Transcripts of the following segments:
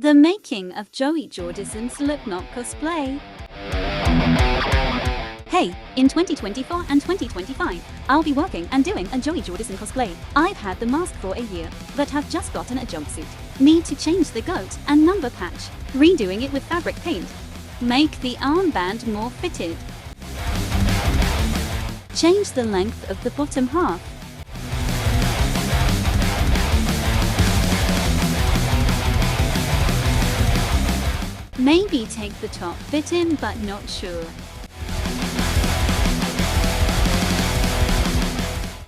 The making of Joey Jordison Slipknot cosplay. Hey, in 2024 and 2025, I'll be working and doing a Joey Jordison cosplay. I've had the mask for a year, but have just gotten a jumpsuit. Need to change the goat and number patch, redoing it with fabric paint. Make the armband more fitted. Change the length of the bottom half. Maybe take the top bit in, but not sure.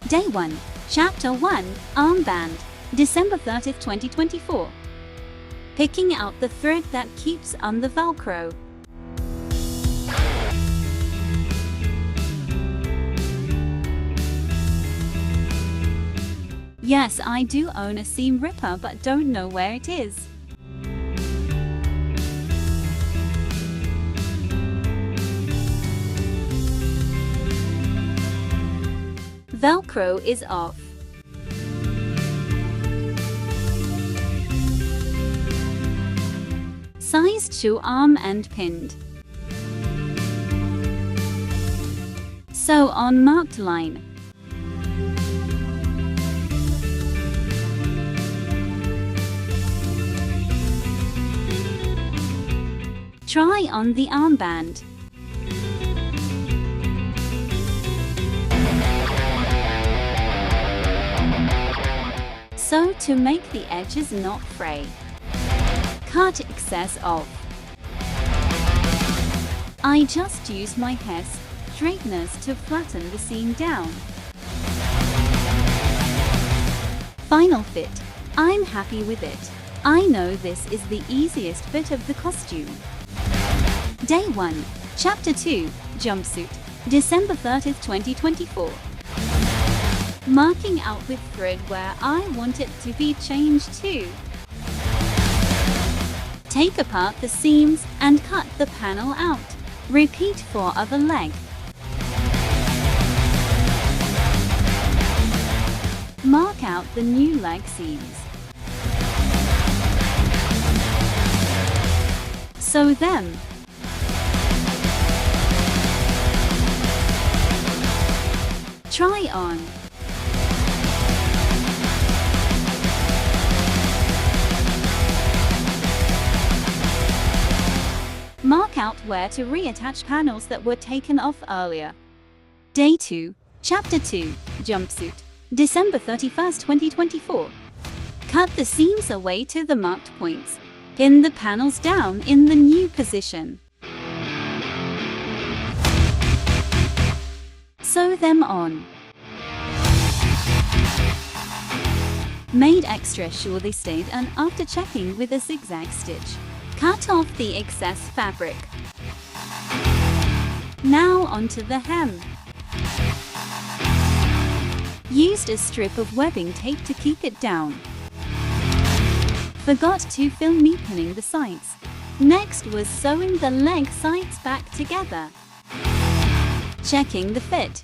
Day 1, Chapter 1, Armband, December 30th, 2024. Picking out the thread that keeps on the Velcro. Yes, I do own a seam ripper, but don't know where it is. Velcro is off. Sized to arm and pinned. Sew on marked line. Try on the armband. Sew to make the edges not fray. Cut excess off. I just use my hair straighteners to flatten the seam down. Final fit. I'm happy with it. I know this is the easiest bit of the costume. Day 1, Chapter 2, Jumpsuit, December 30th, 2024. Marking out with thread where I want it to be changed to. Take apart the seams and cut the panel out. Repeat for other leg. Mark out the new leg seams. Sew them. Try on. Mark out where to reattach panels that were taken off earlier. Day 2, Chapter 2, Jumpsuit, December 31st, 2024. Cut the seams away to the marked points. Pin the panels down in the new position. Sew them on. Made extra sure they stayed, and after checking with a zigzag stitch, cut off the excess fabric. Now onto the hem. Used a strip of webbing tape to keep it down. Forgot to film me pinning the sides. Next was sewing the leg sides back together. Checking the fit.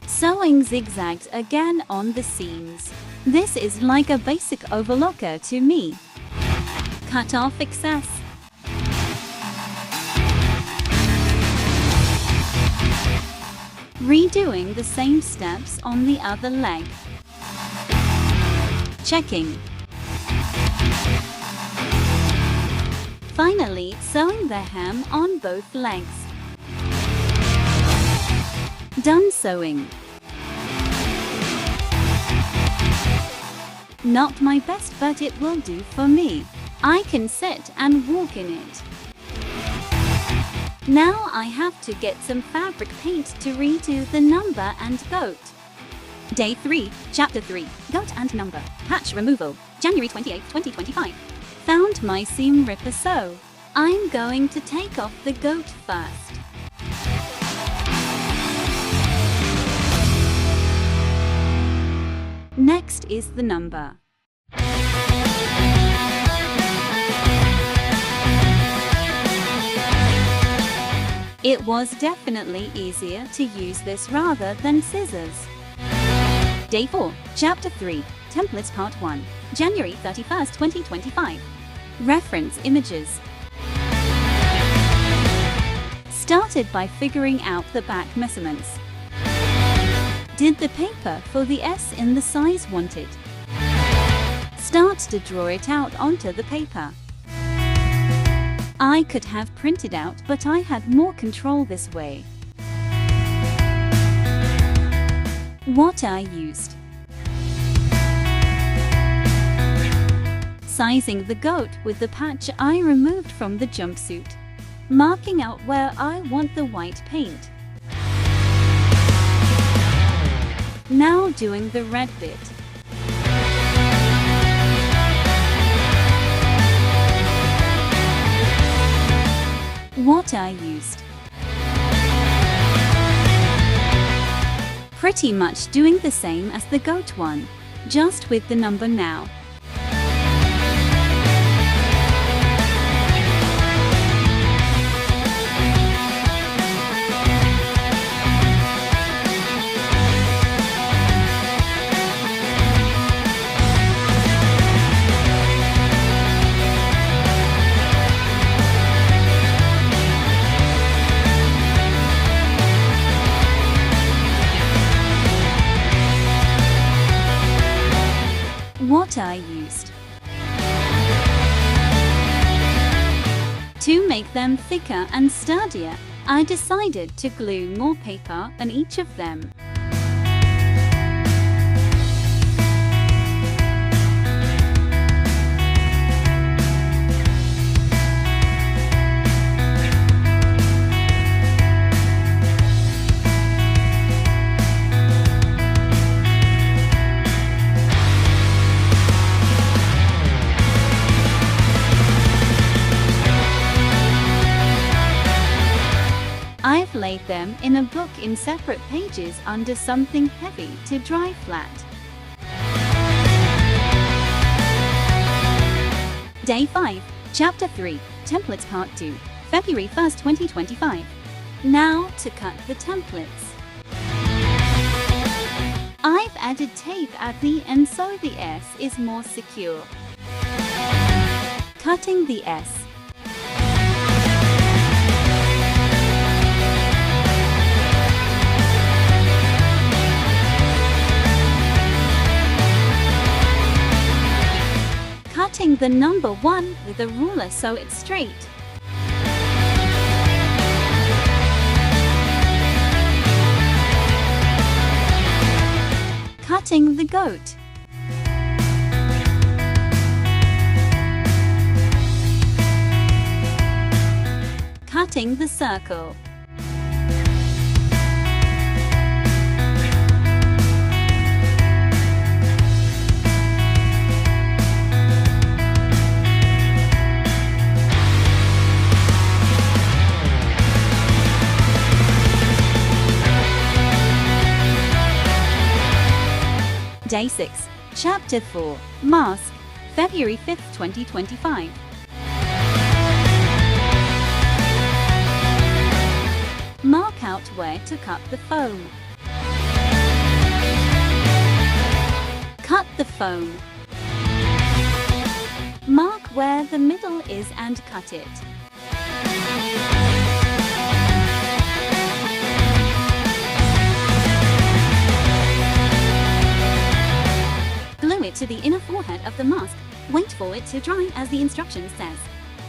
Sewing zigzags again on the seams. This is like a basic overlocker to me. Cut off excess. Redoing the same steps on the other leg. Checking. Finally, sewing the hem on both legs. Done sewing. Not my best, but it will do for me. I can sit and walk in it. Now I have to get some fabric paint to redo the number and goat. Day 3, Chapter 3, Goat and Number, Patch Removal, January 28, 2025. Found my seam ripper, so I'm going to take off the goat first. Next is the number. It was definitely easier to use this rather than scissors. Day 4, Chapter 3, Templates Part 1, January 31st, 2025. Reference images. Started by figuring out the back measurements. Did the paper for the S in the size wanted. Start to draw it out onto the paper. I could have printed out, but I had more control this way. What I used. Sizing the goat with the patch I removed from the jumpsuit. Marking out where I want the white paint. Now doing the red bit. What I used. Pretty much doing the same as the goat one, just with the number now. What I used. To make them thicker and sturdier, I decided to glue more paper on each of them. I've laid them in a book in separate pages under something heavy to dry flat. Day 5, Chapter 3, Templates Part 2, February 1st, 2025. Now to cut the templates. I've added tape at the end so the S is more secure. Cutting the S. Cutting the number 1 with a ruler so it's straight. Cutting the goat. Cutting the circle. Day 6, Chapter 4, Mask, February 5th, 2025. Mark out where to cut the foam. Cut the foam. Mark where the middle is and cut it. Glue it to the inner forehead of the mask. Wait for it to dry as the instruction says.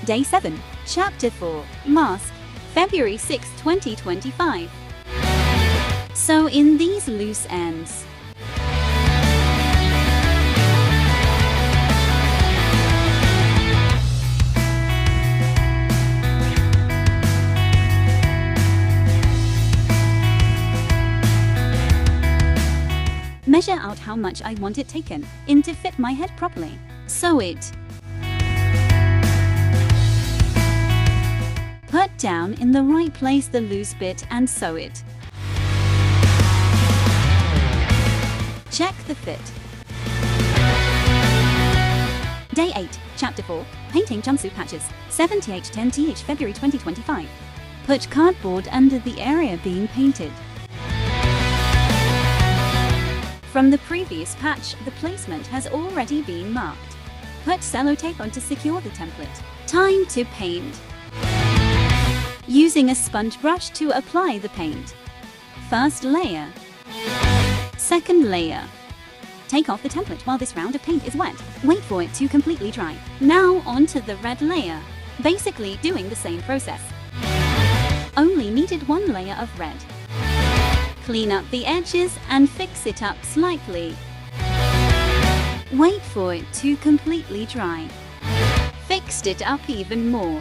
Day 7, Chapter 4, Mask, February 6, 2025. Sew in these loose ends. Measure out how much I want it taken in to fit my head properly. Sew it. Put down in the right place the loose bit and sew it. Check the fit. Day 8, Chapter 4, Painting Jumpsuit Patches, 7th-10th February 2025. Put cardboard under the area being painted. From the previous patch, the placement has already been marked. Put sellotape on to secure the template. Time to paint. Using a sponge brush to apply the paint. First layer. Second layer. Take off the template while this round of paint is wet. Wait for it to completely dry. Now onto the red layer. Basically doing the same process. Only needed one layer of red. Clean up the edges and fix it up slightly. Wait for it to completely dry. Fixed it up even more.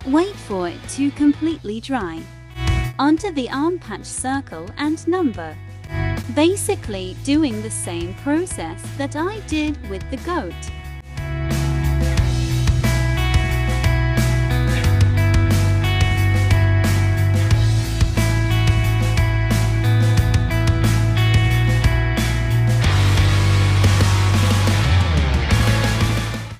Wait for it to completely dry. Onto the arm patch circle and number. Basically doing the same process that I did with the goat.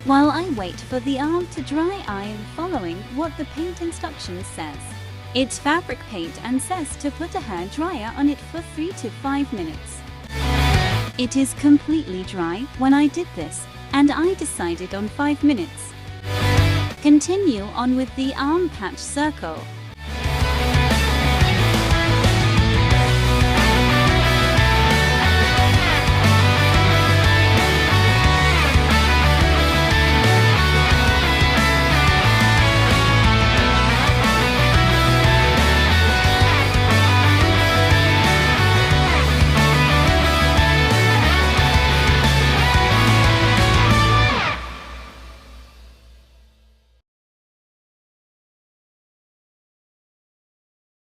While I wait for the arm to dry, I am following what the paint instructions says. It's fabric paint and says to put a hair dryer on it for 3 to 5 minutes. It is completely dry when I did this, and I decided on 5 minutes. Continue on with the arm patch circle.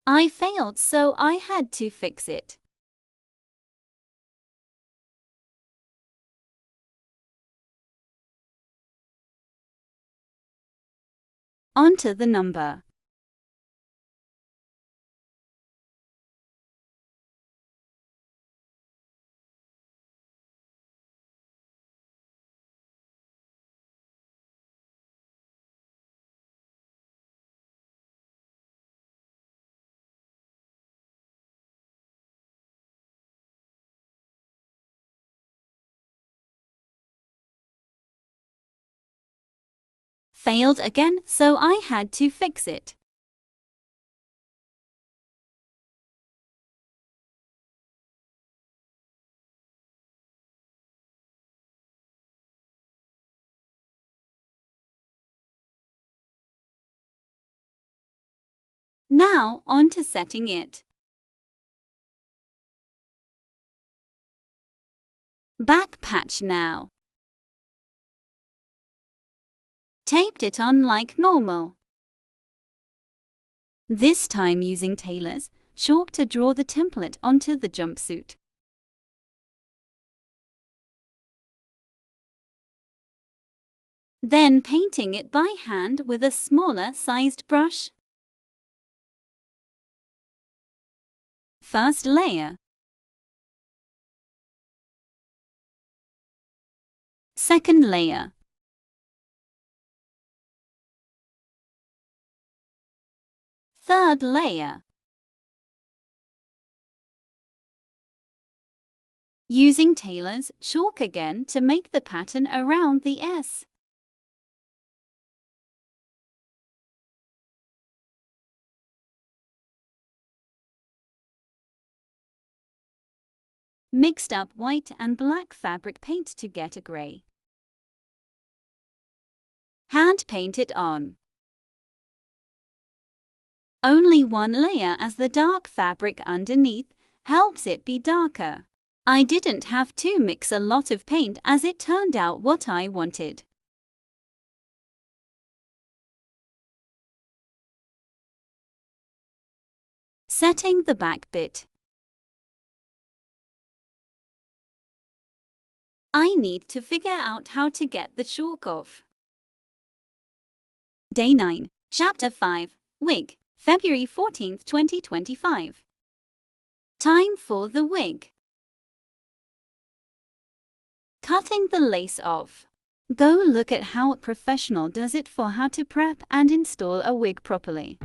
I failed, so I had to fix it. Onto the number. Failed again, so I had to fix it. Now on to setting it. Back patch now. Taped it on like normal. This time using tailor's chalk to draw the template onto the jumpsuit. Then painting it by hand with a smaller sized brush. First layer. Second layer. Third layer. Using tailor's chalk again to make the pattern around the S. Mixed up white and black fabric paint to get a grey. Hand paint it on. Only one layer, as the dark fabric underneath helps it be darker. I didn't have to mix a lot of paint as it turned out what I wanted. Setting the back bit. I need to figure out how to get the chalk off. Day 9, Chapter 5, Wig, February 14, 2025. Time for the wig. Cutting the lace off. Go look at how a professional does it for how to prep and install a wig properly.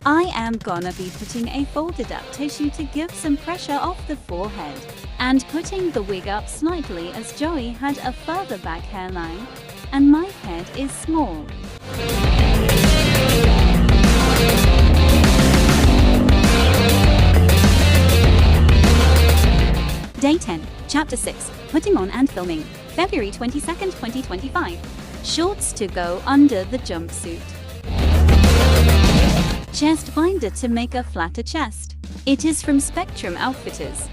I am gonna be putting a folded up tissue to give some pressure off the forehead and putting the wig up slightly as Joey had a further back hairline and my head is small. Day 10, Chapter 6, Putting on and Filming, February 22nd, 2025. Shorts to go under the jumpsuit. Chest binder to make a flatter chest. It is from Spectrum Outfitters.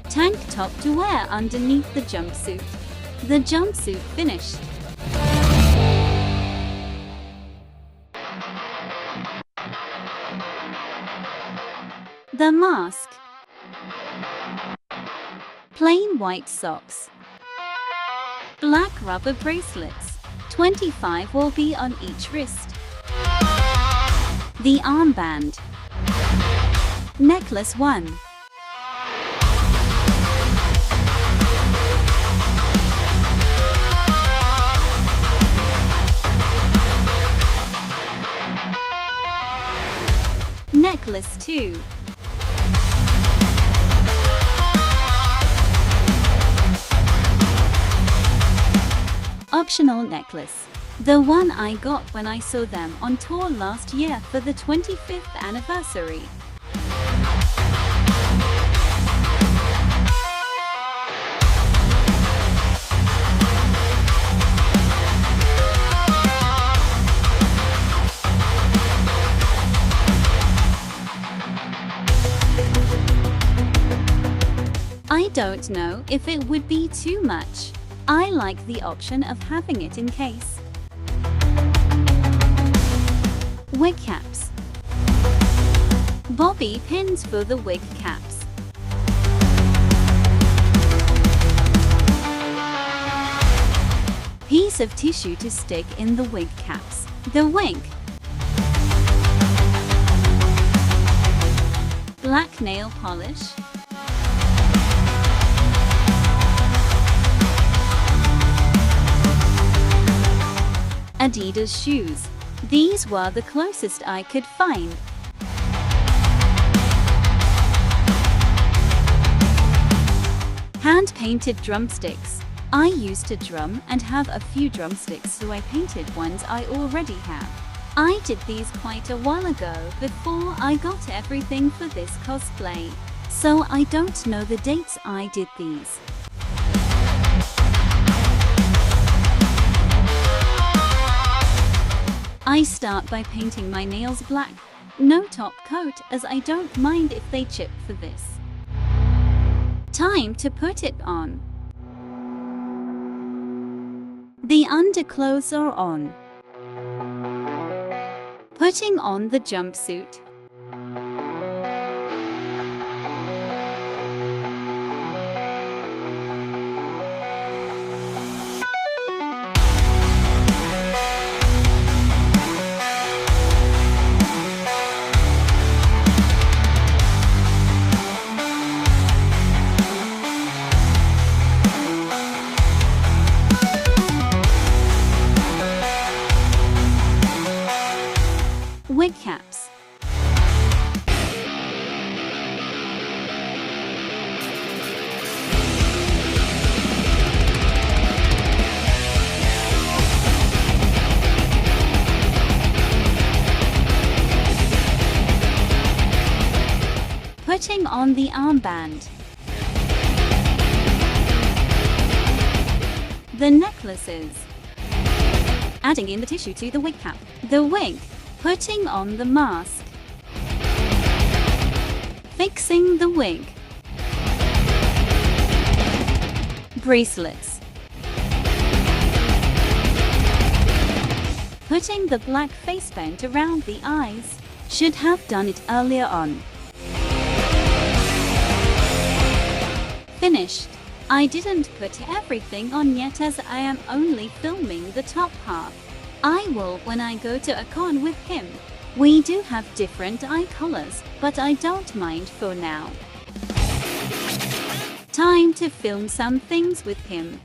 Tank top to wear underneath the jumpsuit. The jumpsuit finished. The mask. Plain white socks. Black rubber bracelets. 25 will be on each wrist. The armband. Necklace 1. Necklace 2. Optional necklace. The one I got when I saw them on tour last year for the 25th anniversary. I don't know if it would be too much. I like the option of having it in case. Wig caps. Bobby pins for the wig caps. Piece of tissue to stick in the wig caps. The wig. Black nail polish. Adidas shoes. These were the closest I could find. Hand-painted drumsticks. I used to drum and have a few drumsticks, so I painted ones I already have. I did these quite a while ago before I got everything for this cosplay, so I don't know the dates I did these. I start by painting my nails black. No top coat, as I don't mind if they chip for this. Time to put it on. The underclothes are on. Putting on the jumpsuit. Wig caps. Putting on the armband. The necklaces. Adding in the tissue to the wig cap. The wig. Putting on the mask. Fixing the wig. Bracelets. Putting the black face paint around the eyes. Should have done it earlier on. Finished. I didn't put everything on yet as I am only filming the top half. I will when I go to a con with him. We do have different eye colors, but I don't mind for now. Time to film some things with him.